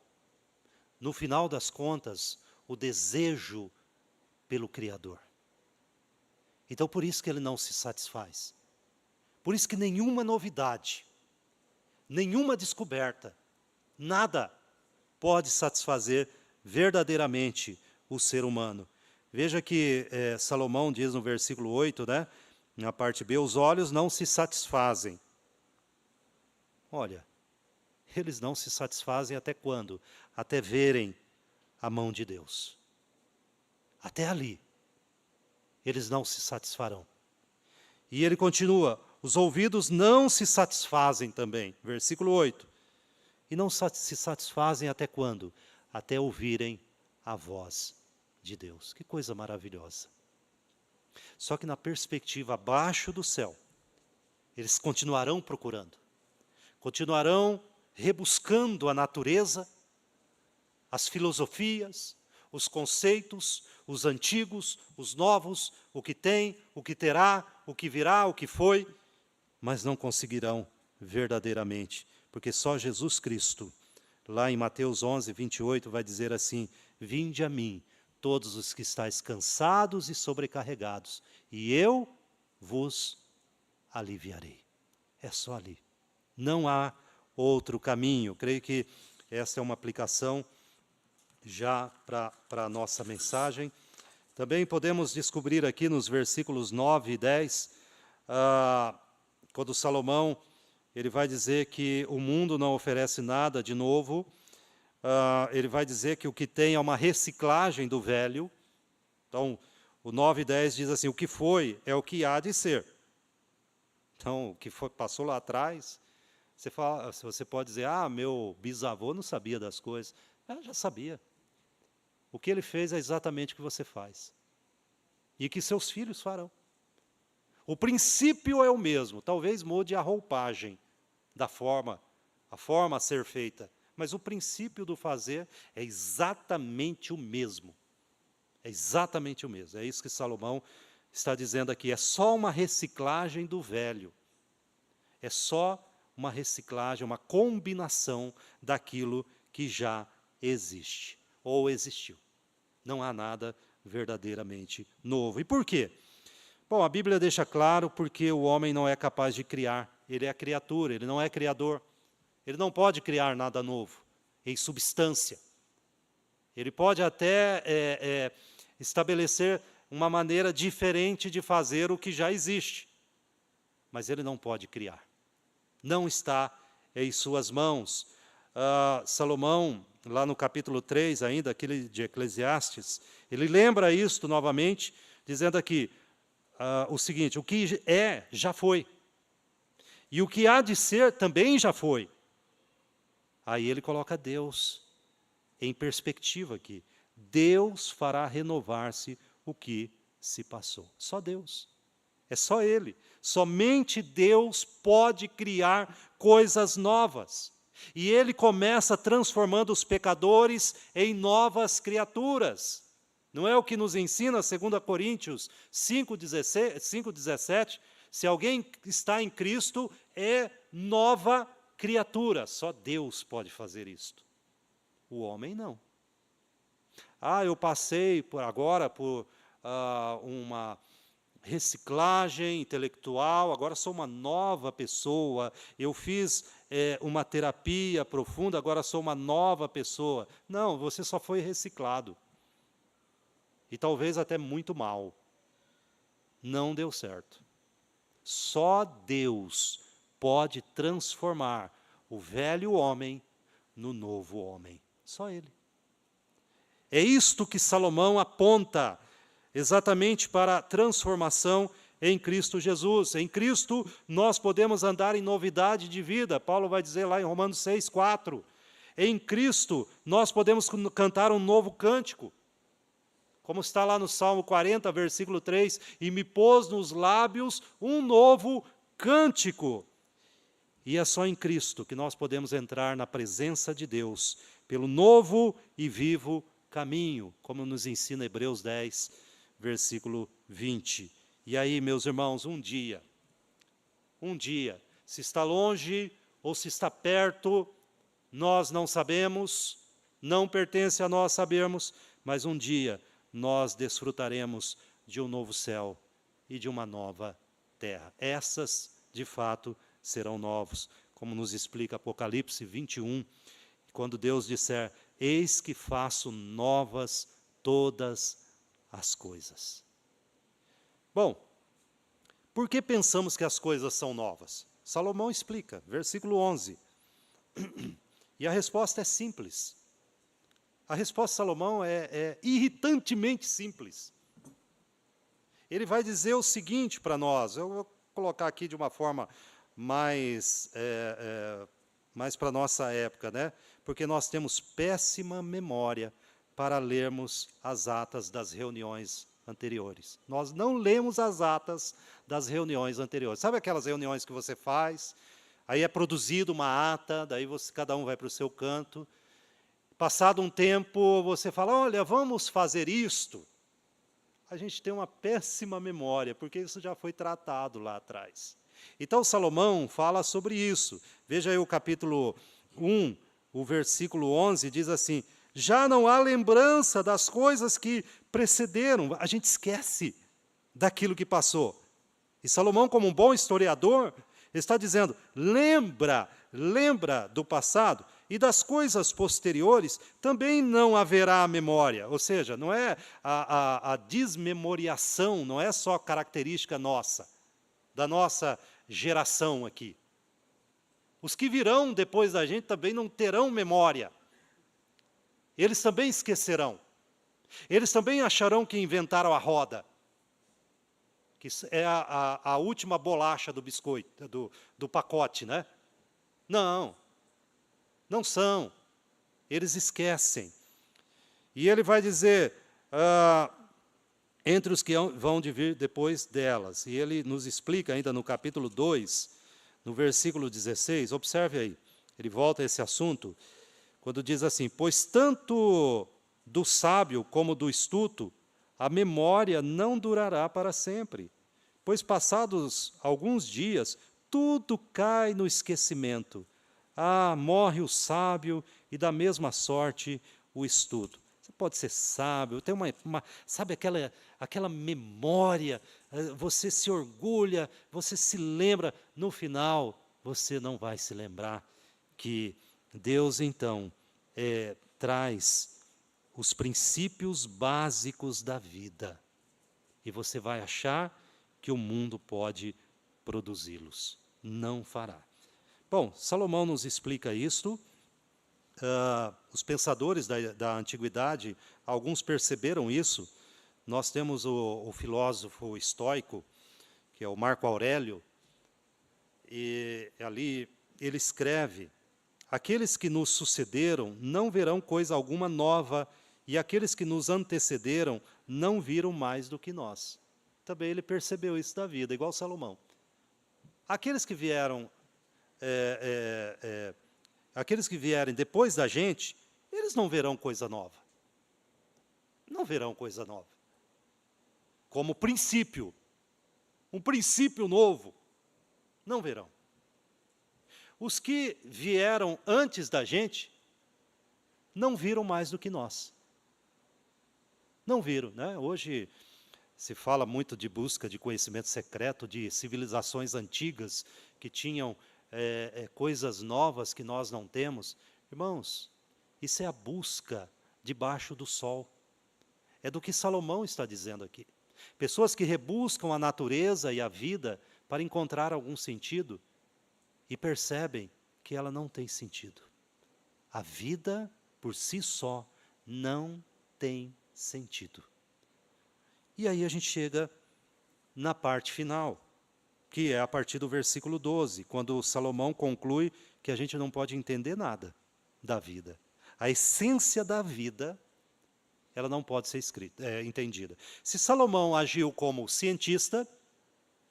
No final das contas, o desejo pelo Criador. Então, por isso que ele não se satisfaz. Por isso que nenhuma novidade, nenhuma descoberta, nada pode satisfazer verdadeiramente o ser humano. Veja que Salomão diz no versículo 8, né, na parte B, os olhos não se satisfazem. Olha, eles não se satisfazem até quando? Até verem a mão de Deus. Até ali, eles não se satisfarão. E ele continua, os ouvidos não se satisfazem também, versículo 8. E não se satisfazem até quando? Até ouvirem a voz de Deus. Que coisa maravilhosa. Só que na perspectiva abaixo do céu, eles continuarão procurando, continuarão rebuscando a natureza, as filosofias, os conceitos, os antigos, os novos, o que tem, o que terá, o que virá, o que foi, mas não conseguirão verdadeiramente, porque só Jesus Cristo, lá em Mateus 11, 28, vai dizer assim, vinde a mim, todos os que estáis cansados e sobrecarregados, e eu vos aliviarei. É só ali. Não há outro caminho. Creio que essa é uma aplicação já para a nossa mensagem. Também podemos descobrir aqui nos versículos 9 e 10, quando Salomão ele vai dizer que o mundo não oferece nada de novo, ele vai dizer que o que tem é uma reciclagem do velho. Então, o 9 e 10 diz assim, o que foi é o que há de ser. Então, o que foi, passou lá atrás, você pode dizer, meu bisavô não sabia das coisas. Já sabia. O que ele fez é exatamente o que você faz. E que seus filhos farão. O princípio é o mesmo, talvez mude a roupagem da forma, a forma a ser feita. Mas o princípio do fazer é exatamente o mesmo. É exatamente o mesmo. É isso que Salomão está dizendo aqui. É só uma reciclagem do velho. É só uma reciclagem, uma combinação daquilo que já existe. Ou existiu. Não há nada verdadeiramente novo. E por quê? Bom, a Bíblia deixa claro porque o homem não é capaz de criar. Ele é a criatura, ele não é criador. Ele não pode criar nada novo, em substância. Ele pode até estabelecer uma maneira diferente de fazer o que já existe. Mas ele não pode criar. Não está em suas mãos. Salomão, lá no capítulo 3 ainda, aquele de Eclesiastes, ele lembra isto novamente, dizendo aqui o seguinte, o que é, já foi. E o que há de ser, também já foi. Aí ele coloca Deus em perspectiva aqui. Deus fará renovar-se o que se passou. Só Deus. É só Ele. Somente Deus pode criar coisas novas. E Ele começa transformando os pecadores em novas criaturas. Não é o que nos ensina 2 Coríntios 5,17? Se alguém está em Cristo, é nova criatura. Só Deus pode fazer isto. O homem não. Eu passei agora por uma reciclagem intelectual, agora sou uma nova pessoa, eu fiz uma terapia profunda, agora sou uma nova pessoa. Não, você só foi reciclado. E talvez até muito mal. Não deu certo. Só Deus pode transformar o velho homem no novo homem. Só Ele. É isto que Salomão aponta exatamente para a transformação em Cristo Jesus. Em Cristo nós podemos andar em novidade de vida. Paulo vai dizer lá em Romanos 6, 4. Em Cristo nós podemos cantar um novo cântico. Como está lá no Salmo 40, versículo 3. E me pôs nos lábios um novo cântico. E é só em Cristo que nós podemos entrar na presença de Deus, pelo novo e vivo caminho, como nos ensina Hebreus 10, versículo 20. E aí, meus irmãos, um dia, se está longe ou se está perto, nós não sabemos, não pertence a nós sabermos, mas um dia nós desfrutaremos de um novo céu e de uma nova terra. Essas, de fato, serão novos, como nos explica Apocalipse 21, quando Deus disser, eis que faço novas todas as coisas. Bom, por que pensamos que as coisas são novas? Salomão explica, versículo 11. E a resposta é simples. A resposta de Salomão é irritantemente simples. Ele vai dizer o seguinte para nós, eu vou colocar aqui de uma forma mais para a nossa época, né? Porque nós temos péssima memória para lermos as atas das reuniões anteriores. Nós não lemos as atas das reuniões anteriores. Sabe aquelas reuniões que você faz, aí é produzida uma ata, daí cada um vai para o seu canto. Passado um tempo, você fala, olha, vamos fazer isto. A gente tem uma péssima memória, porque isso já foi tratado lá atrás. Então, Salomão fala sobre isso. Veja aí o capítulo 1, o versículo 11, diz assim, já não há lembrança das coisas que precederam. A gente esquece daquilo que passou. E Salomão, como um bom historiador, está dizendo, lembra do passado, e das coisas posteriores também não haverá memória. Ou seja, não é a desmemoriação, não é só característica nossa, da nossa geração aqui. Os que virão depois da gente também não terão memória. Eles também esquecerão. Eles também acharão que inventaram a roda, que é a última bolacha do biscoito, do pacote, né? Não são. Eles esquecem. E ele vai dizer, entre os que vão de vir depois delas. E ele nos explica ainda no capítulo 2, no versículo 16, observe aí, ele volta a esse assunto, quando diz assim, pois tanto do sábio como do astuto, a memória não durará para sempre, pois passados alguns dias, tudo cai no esquecimento. Morre o sábio e da mesma sorte o astuto. Você pode ser sábio, tem sabe aquela memória, você se orgulha, você se lembra, no final você não vai se lembrar que Deus então traz os princípios básicos da vida e você vai achar que o mundo pode produzi-los. Não fará. Bom, Salomão nos explica isto. Os pensadores da antiguidade, alguns perceberam isso. Nós temos o filósofo estoico, que é o Marco Aurélio, e ali ele escreve, aqueles que nos sucederam não verão coisa alguma nova, e aqueles que nos antecederam não viram mais do que nós. Também ele percebeu isso da vida, igual Salomão. Aqueles que vieram aqueles que vierem depois da gente, eles não verão coisa nova. Não verão coisa nova. Como princípio, um princípio novo, não verão. Os que vieram antes da gente, não viram mais do que nós. Não viram, né? Hoje se fala muito de busca de conhecimento secreto, de civilizações antigas que tinham coisas novas que nós não temos. Irmãos, isso é a busca debaixo do sol. É do que Salomão está dizendo aqui. Pessoas que rebuscam a natureza e a vida para encontrar algum sentido e percebem que ela não tem sentido. A vida, por si só, não tem sentido. E aí a gente chega na parte final, que é a partir do versículo 12, quando Salomão conclui que a gente não pode entender nada da vida. A essência da vida, ela não pode ser entendida. Se Salomão agiu como cientista,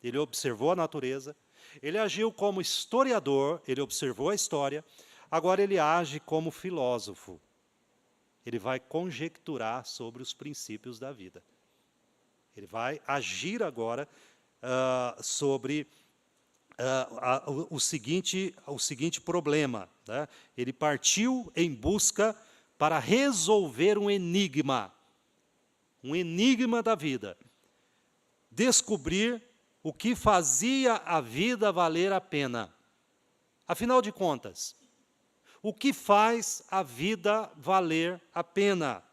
ele observou a natureza, ele agiu como historiador, ele observou a história, agora ele age como filósofo. Ele vai conjecturar sobre os princípios da vida. Ele vai agir agora sobre o seguinte problema, né? Ele partiu em busca para resolver um enigma da vida. Descobrir o que fazia a vida valer a pena. Afinal de contas, o que faz a vida valer a pena?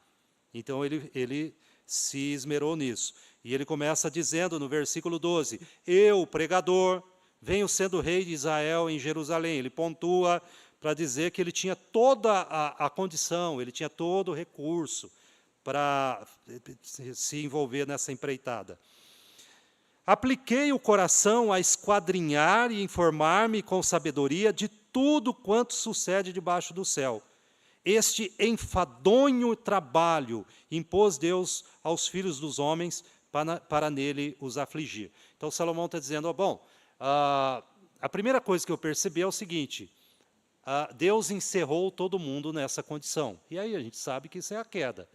Então ele se esmerou nisso. E ele começa dizendo no versículo 12, eu, pregador, venho sendo rei de Israel em Jerusalém. Ele pontua para dizer que ele tinha toda a condição, ele tinha todo o recurso para se envolver nessa empreitada. Apliquei o coração a esquadrinhar e informar-me com sabedoria de tudo quanto sucede debaixo do céu. Este enfadonho trabalho impôs Deus aos filhos dos homens para nele os afligir. Então Salomão está dizendo, a primeira coisa que eu percebi é o seguinte, Deus encerrou todo mundo nessa condição. E aí a gente sabe que isso é a queda.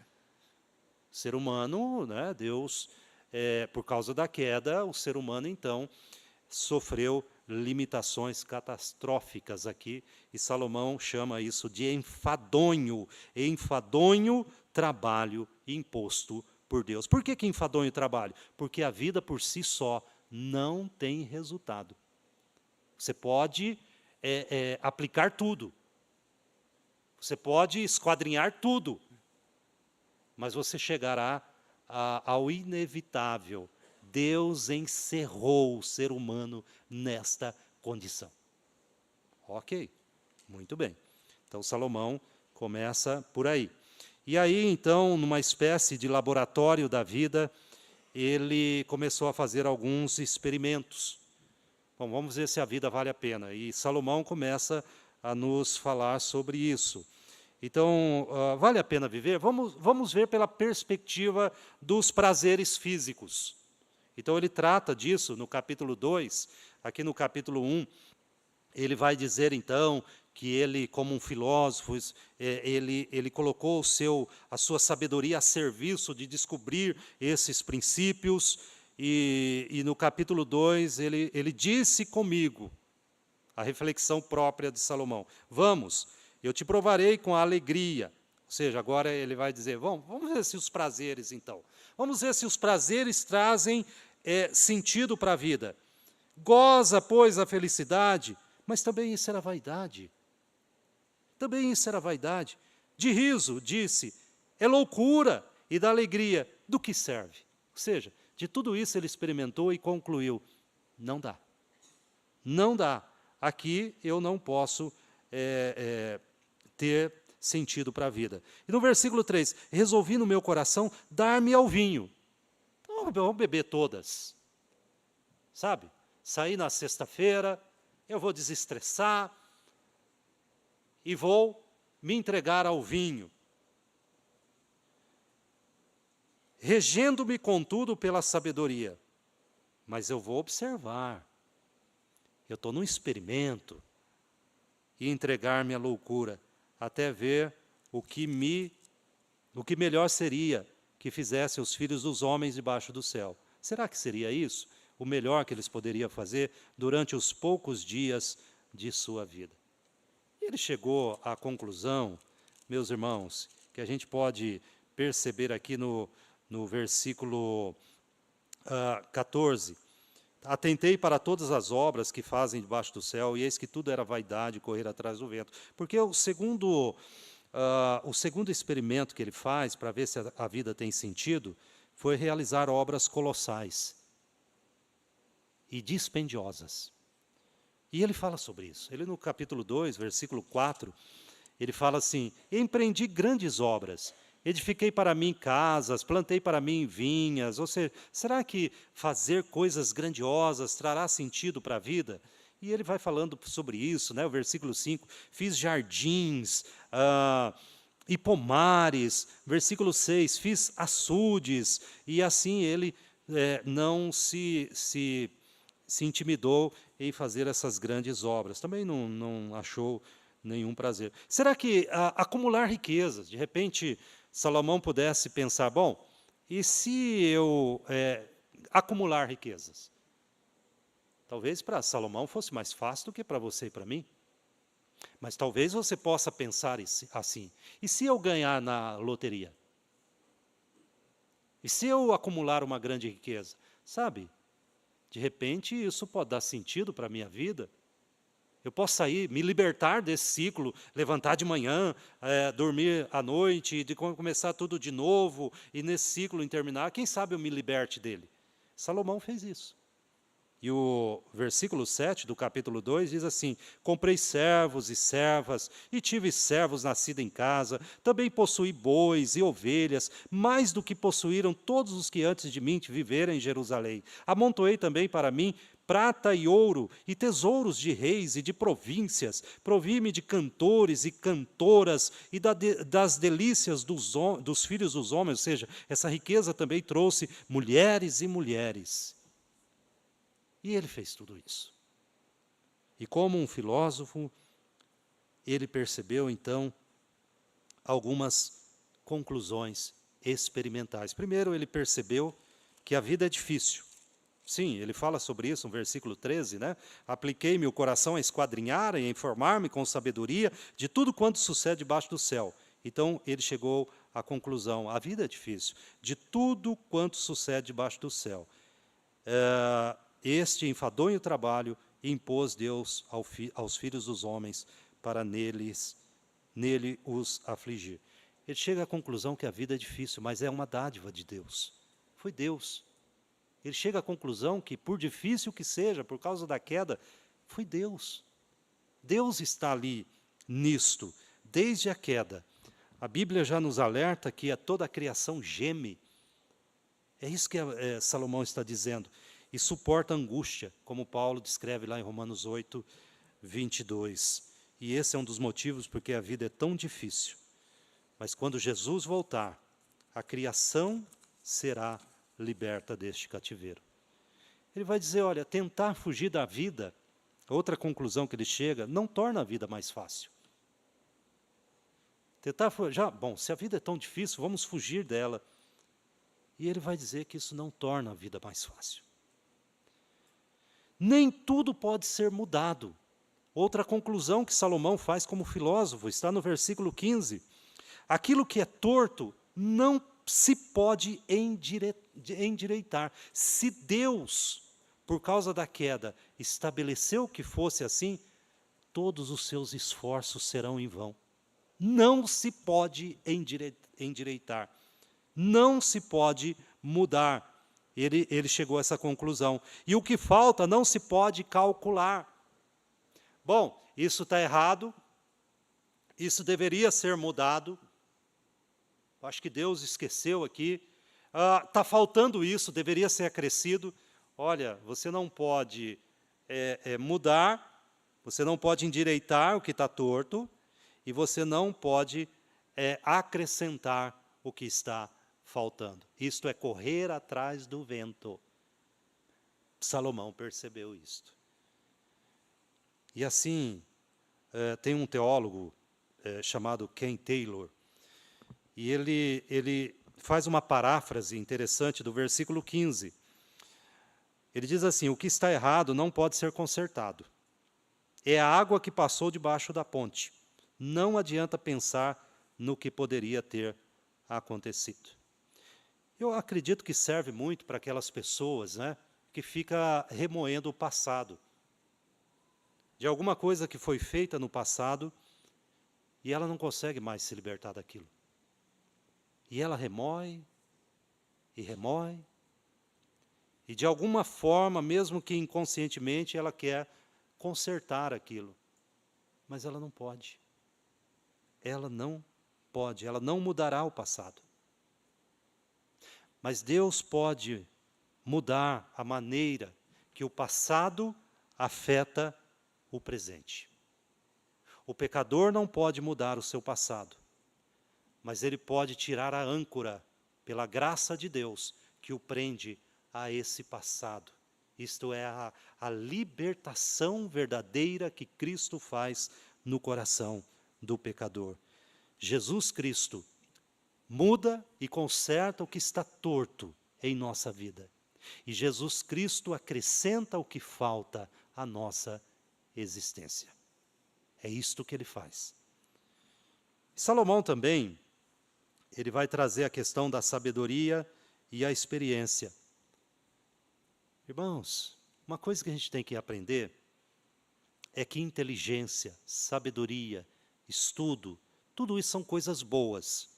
O ser humano, né, Deus, por causa da queda, o ser humano então sofreu limitações catastróficas aqui, e Salomão chama isso de enfadonho trabalho imposto por Deus. Por que enfadonho trabalho? Porque a vida por si só não tem resultado. Você pode aplicar tudo, você pode esquadrinhar tudo, mas você chegará ao inevitável. Deus encerrou o ser humano nesta condição. Ok, muito bem. Então Salomão começa por aí. E aí, então, numa espécie de laboratório da vida, ele começou a fazer alguns experimentos. Bom, vamos ver se a vida vale a pena. E Salomão começa a nos falar sobre isso. Então, vale a pena viver? Vamos ver pela perspectiva dos prazeres físicos. Então, ele trata disso no capítulo 2, aqui no capítulo 1, ele vai dizer, então, que ele, como um filósofo, ele colocou a sua sabedoria a serviço de descobrir esses princípios, e no capítulo 2, ele disse comigo, a reflexão própria de Salomão, vamos, eu te provarei com a alegria. Ou seja, agora ele vai dizer, vamos ver se os prazeres, então. Vamos ver se os prazeres trazem sentido para a vida. Goza, pois, a felicidade, mas também isso era vaidade. Também isso era vaidade. De riso, disse, é loucura, e da alegria, do que serve? Ou seja, de tudo isso ele experimentou e concluiu, não dá. Não dá. Aqui eu não posso ter sentido para a vida. E no versículo 3, resolvi no meu coração dar-me ao vinho. Então, vamos beber todas. Sabe? Saí na sexta-feira, eu vou desestressar e vou me entregar ao vinho. Regendo-me, contudo, pela sabedoria. Mas eu vou observar. Eu estou num experimento. E entregar-me à loucura, até ver o que melhor seria que fizessem os filhos dos homens debaixo do céu. Será que seria isso? O melhor que eles poderiam fazer durante os poucos dias de sua vida. E ele chegou à conclusão, meus irmãos, que a gente pode perceber aqui no versículo 14. Atentei para todas as obras que fazem debaixo do céu, e eis que tudo era vaidade, correr atrás do vento. Porque o segundo experimento que ele faz, para ver se a vida tem sentido, foi realizar obras colossais e dispendiosas. E ele fala sobre isso. Ele, no capítulo 2, versículo 4, ele fala assim, empreendi grandes obras, edifiquei para mim casas, plantei para mim vinhas. Ou seja, será que fazer coisas grandiosas trará sentido para a vida? E ele vai falando sobre isso, né? O versículo 5, fiz jardins e pomares. Versículo 6, fiz açudes. E assim ele não se intimidou em fazer essas grandes obras. Também não achou nenhum prazer. Será que acumular riquezas, de repente Salomão pudesse pensar, bom, e se eu acumular riquezas? Talvez para Salomão fosse mais fácil do que para você e para mim. Mas talvez você possa pensar assim, e se eu ganhar na loteria? E se eu acumular uma grande riqueza? Sabe, de repente isso pode dar sentido para a minha vida. Eu posso sair, me libertar desse ciclo, levantar de manhã, dormir à noite, de começar tudo de novo, e nesse ciclo terminar, quem sabe eu me liberte dele. Salomão fez isso. E o versículo 7 do capítulo 2 diz assim: comprei servos e servas, e tive servos nascidos em casa, também possuí bois e ovelhas, mais do que possuíram todos os que antes de mim viveram em Jerusalém. Amontoei também para mim prata e ouro, e tesouros de reis e de províncias, provi-me de cantores e cantoras, e das delícias dos filhos dos homens, ou seja, essa riqueza também trouxe mulheres e mulheres. E ele fez tudo isso. E como um filósofo, ele percebeu, então, algumas conclusões experimentais. Primeiro, ele percebeu que a vida é difícil. Sim, ele fala sobre isso no versículo 13, né? Apliquei-me o coração a esquadrinhar e a informar-me com sabedoria de tudo quanto sucede debaixo do céu. Então, ele chegou à conclusão, a vida é difícil, de tudo quanto sucede debaixo do céu. Este enfadonho trabalho impôs Deus aos filhos dos homens para nele os afligir. Ele chega à conclusão que a vida é difícil, mas é uma dádiva de Deus. Foi Deus. Ele chega à conclusão que, por difícil que seja, por causa da queda, foi Deus. Deus está ali nisto, desde a queda. A Bíblia já nos alerta que toda a criação geme. É isso que Salomão está dizendo. E suporta angústia, como Paulo descreve lá em Romanos 8, 22. E esse é um dos motivos porque a vida é tão difícil. Mas quando Jesus voltar, a criação será liberta deste cativeiro. Ele vai dizer, olha, tentar fugir da vida, outra conclusão que ele chega, não torna a vida mais fácil. Tentar fugir, se a vida é tão difícil, vamos fugir dela. E ele vai dizer que isso não torna a vida mais fácil. Nem tudo pode ser mudado. Outra conclusão que Salomão faz como filósofo, está no versículo 15. Aquilo que é torto não se pode endireitar. Se Deus, por causa da queda, estabeleceu que fosse assim, todos os seus esforços serão em vão. Não se pode endireitar. Não se pode mudar. Ele chegou a essa conclusão. E o que falta não se pode calcular. Bom, isso está errado, isso deveria ser mudado. Acho que Deus esqueceu aqui. Está faltando isso, deveria ser acrescido. Olha, você não pode mudar, você não pode endireitar o que está torto, e você não pode acrescentar o que está faltando. Isto é correr atrás do vento. Salomão percebeu isto. E assim, tem um teólogo chamado Ken Taylor, e ele faz uma paráfrase interessante do versículo 15. Ele diz assim, o que está errado não pode ser consertado. É a água que passou debaixo da ponte. Não adianta pensar no que poderia ter acontecido. Eu acredito que serve muito para aquelas pessoas, né, que ficam remoendo o passado. De alguma coisa que foi feita no passado, e ela não consegue mais se libertar daquilo. E ela remói, e remói, e de alguma forma, mesmo que inconscientemente, ela quer consertar aquilo. Mas ela não pode. Ela não pode, ela não mudará o passado. Mas Deus pode mudar a maneira que o passado afeta o presente. O pecador não pode mudar o seu passado, mas ele pode tirar a âncora, pela graça de Deus, que o prende a esse passado. Isto é a libertação verdadeira que Cristo faz no coração do pecador. Jesus Cristo muda e conserta o que está torto em nossa vida. E Jesus Cristo acrescenta o que falta à nossa existência. É isto que ele faz. Salomão também, ele vai trazer a questão da sabedoria e a experiência. Irmãos, uma coisa que a gente tem que aprender é que inteligência, sabedoria, estudo, tudo isso são coisas boas.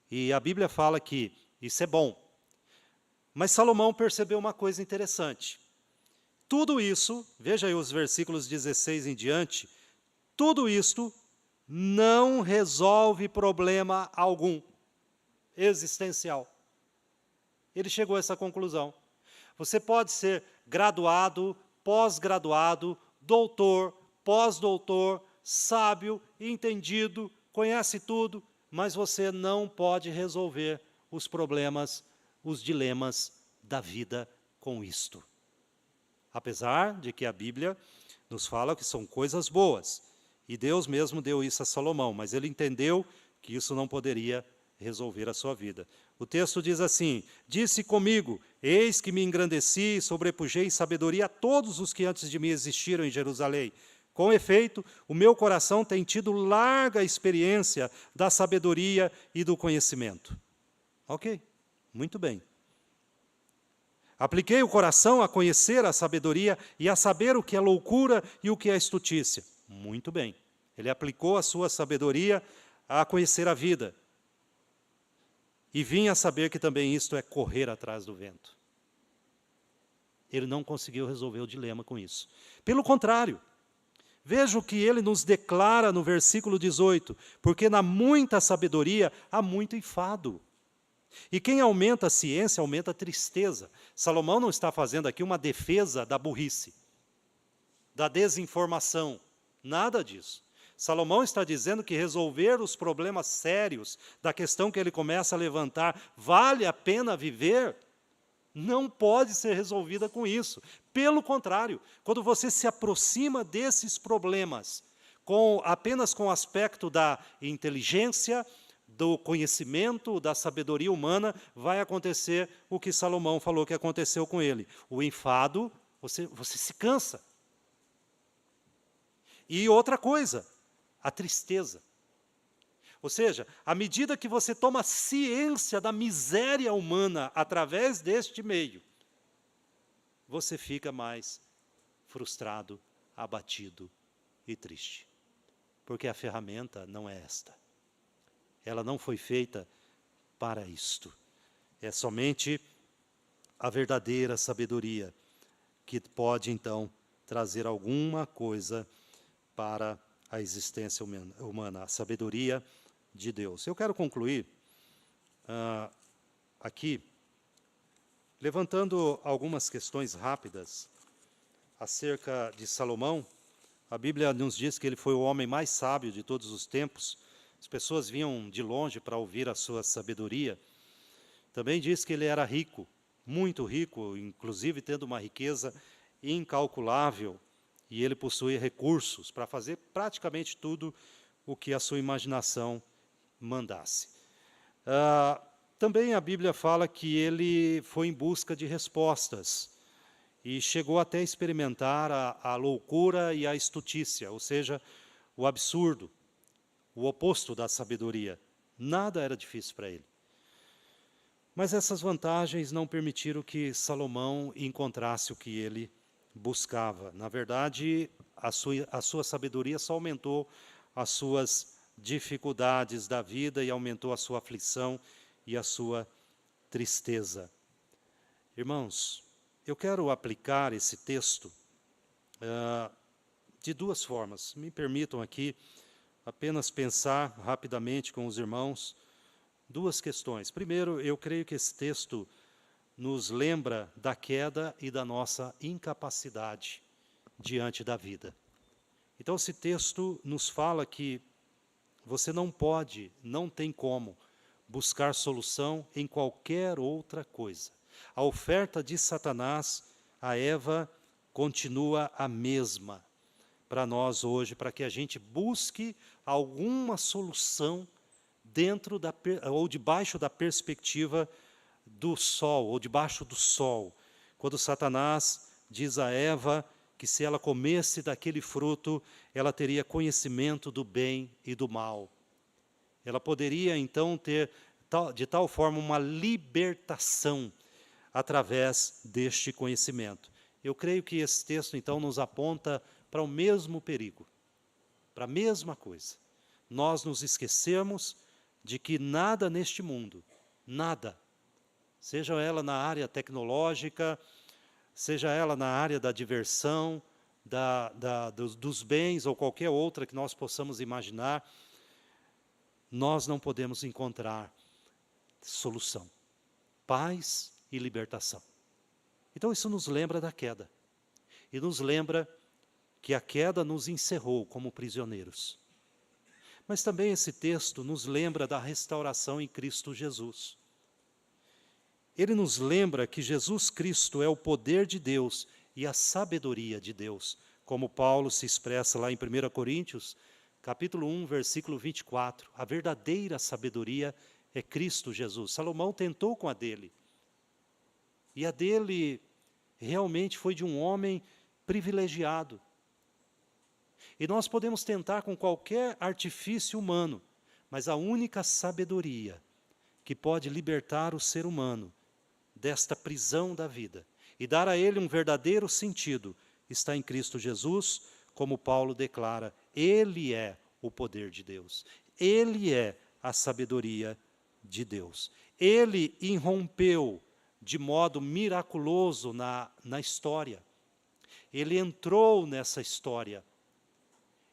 E a Bíblia fala que isso é bom. Mas Salomão percebeu uma coisa interessante, Tudo isso, veja aí os versículos 16 em diante, tudo isto não resolve problema algum existencial. Ele chegou a essa conclusão. Você pode ser graduado, pós-graduado, doutor, pós-doutor, sábio, entendido, conhece tudo, mas você não pode resolver os problemas, os dilemas da vida com isto. Apesar de que a Bíblia nos fala que são coisas boas, e Deus mesmo deu isso a Salomão, mas ele entendeu que isso não poderia resolver a sua vida. O texto diz assim: disse comigo, eis que me engrandeci e sobrepujei em sabedoria a todos os que antes de mim existiram em Jerusalém. Com efeito, o meu coração tem tido larga experiência da sabedoria e do conhecimento. Ok, muito bem. Apliquei o coração a conhecer a sabedoria e a saber o que é loucura e o que é estutícia. Muito bem. Ele aplicou a sua sabedoria a conhecer a vida. E vim a saber que também isto é correr atrás do vento. Ele não conseguiu resolver o dilema com isso. Pelo contrário, veja o que ele nos declara no versículo 18. Porque na muita sabedoria há muito enfado. E quem aumenta a ciência, aumenta a tristeza. Salomão não está fazendo aqui uma defesa da burrice, da desinformação, nada disso. Salomão está dizendo que resolver os problemas sérios da questão que ele começa a levantar, vale a pena viver, não pode ser resolvida com isso. Pelo contrário, quando você se aproxima desses problemas, apenas com o aspecto da inteligência, do conhecimento, da sabedoria humana, vai acontecer o que Salomão falou que aconteceu com ele. O enfado, você se cansa. E outra coisa, a tristeza. Ou seja, à medida que você toma ciência da miséria humana através deste meio, você fica mais frustrado, abatido e triste. Porque a ferramenta não é esta. Ela não foi feita para isto. É somente a verdadeira sabedoria que pode, então, trazer alguma coisa para a existência humana, a sabedoria de Deus. Eu quero concluir aqui, levantando algumas questões rápidas acerca de Salomão. A Bíblia nos diz que ele foi o homem mais sábio de todos os tempos. As pessoas vinham de longe para ouvir a sua sabedoria. Também diz que ele era rico, muito rico, inclusive tendo uma riqueza incalculável, e ele possuía recursos para fazer praticamente tudo o que a sua imaginação mandasse. Também a Bíblia fala que ele foi em busca de respostas, e chegou até a experimentar a loucura e a estutícia, ou seja, o absurdo, o oposto da sabedoria. Nada era difícil para ele. Mas essas vantagens não permitiram que Salomão encontrasse o que ele buscava. Na verdade, a sua sabedoria só aumentou as suas dificuldades da vida e aumentou a sua aflição e a sua tristeza. Irmãos, eu quero aplicar esse texto de duas formas. Me permitam aqui apenas pensar rapidamente com os irmãos duas questões. Primeiro, eu creio que esse texto nos lembra da queda e da nossa incapacidade diante da vida. Então, esse texto nos fala que você não pode, não tem como buscar solução em qualquer outra coisa. A oferta de Satanás a Eva continua a mesma para nós hoje, para que a gente busque alguma solução dentro ou debaixo da perspectiva do sol, ou debaixo do sol. Quando Satanás diz a Eva que se ela comesse daquele fruto, ela teria conhecimento do bem e do mal. Ela poderia então ter de tal forma uma libertação através deste conhecimento. Eu creio que esse texto então nos aponta para o mesmo perigo, para a mesma coisa. Nós nos esquecemos de que nada neste mundo, nada, seja ela na área tecnológica, seja ela na área da diversão, dos bens ou qualquer outra que nós possamos imaginar, nós não podemos encontrar solução, paz e libertação. Então isso nos lembra da queda, e nos lembra que a queda nos encerrou como prisioneiros. Mas também esse texto nos lembra da restauração em Cristo Jesus. Ele nos lembra que Jesus Cristo é o poder de Deus e a sabedoria de Deus, como Paulo se expressa lá em 1 Coríntios, capítulo 1, versículo 24. A verdadeira sabedoria é Cristo Jesus. Salomão tentou com a dele. E a dele realmente foi de um homem privilegiado. E nós podemos tentar com qualquer artifício humano, mas a única sabedoria que pode libertar o ser humano desta prisão da vida e dar a ele um verdadeiro sentido está em Cristo Jesus, como Paulo declara, Ele é o poder de Deus, Ele é a sabedoria de Deus. Ele irrompeu de modo miraculoso na história. Ele entrou nessa história.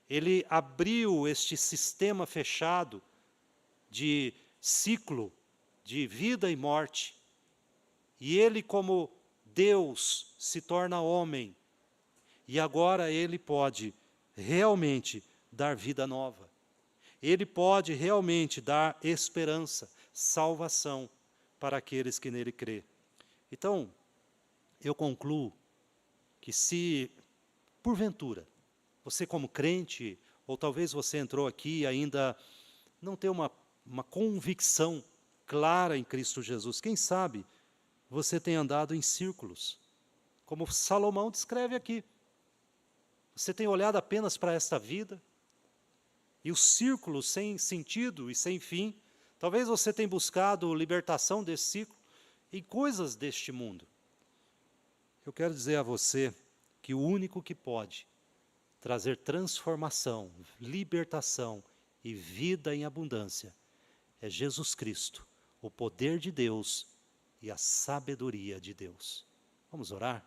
Ele abriu este sistema fechado de ciclo de vida e morte. E ele, como Deus, se torna homem. E agora ele pode realmente dar vida nova. Ele pode realmente dar esperança, salvação para aqueles que nele crê. Então, eu concluo que se, porventura, você como crente, ou talvez você entrou aqui e ainda não tem uma convicção clara em Cristo Jesus, quem sabe você tem andado em círculos, como Salomão descreve aqui. Você tem olhado apenas para esta vida, e os círculos sem sentido e sem fim. Talvez você tenha buscado libertação desse ciclo em coisas deste mundo. Eu quero dizer a você que o único que pode trazer transformação, libertação e vida em abundância é Jesus Cristo, o poder de Deus e a sabedoria de Deus. Vamos orar?